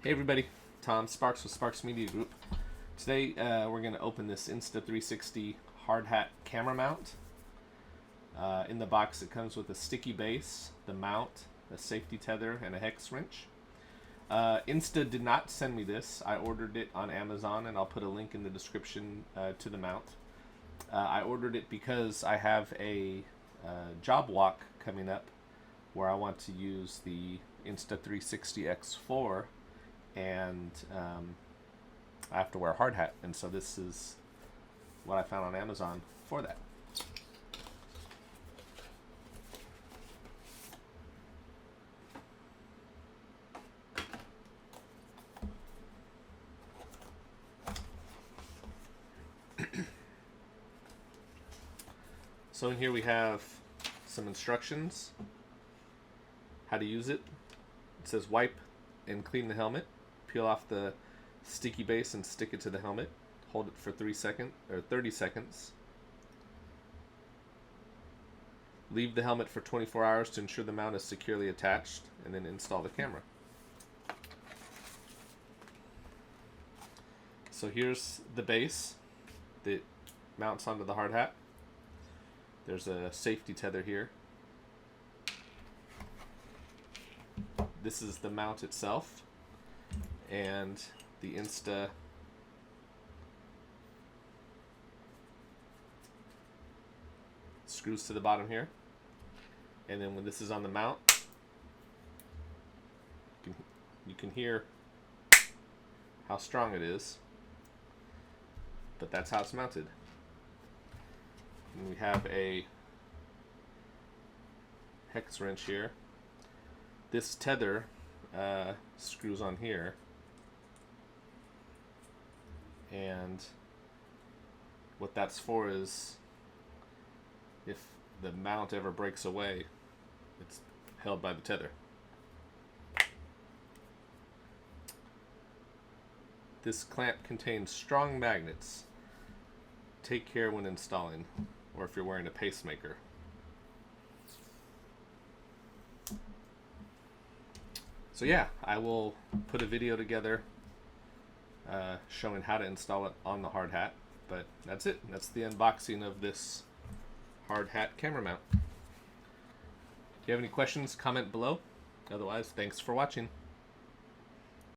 Hey everybody, Tom Sparks with Sparks Media Group. Today we're going to open this Insta360 hard hat camera mount. In the box it comes with a sticky base, the mount, a safety tether, and a hex wrench. Insta did not send me this. I ordered it on Amazon, and I'll put a link in the description to the mount. I ordered it because I have a job walk coming up where I want to use the Insta360 X4, and I have to wear a hard hat, and so this is what I found on Amazon for that. So in here we have some instructions, how to use it. It says wipe and clean the helmet. Peel off the sticky base and stick it to the helmet. Hold it for 30 seconds. Leave the helmet for 24 hours to ensure the mount is securely attached, and then install the camera. So here's the base that mounts onto the hard hat. There's a safety tether here. This is the mount itself, and the Insta screws to the bottom here. And then when this is on the mount, you can hear how strong it is, but that's how it's mounted. And we have a hex wrench here. This tether screws on here, and what that's for is if the mount ever breaks away, it's held by the tether. This clamp contains strong magnets. Take care when installing, or if you're wearing a pacemaker. So yeah, I will put a video together showing how to install it on the hard hat, but that's it. That's the unboxing of this hard hat camera mount. If you have any questions, comment below. Otherwise, thanks for watching.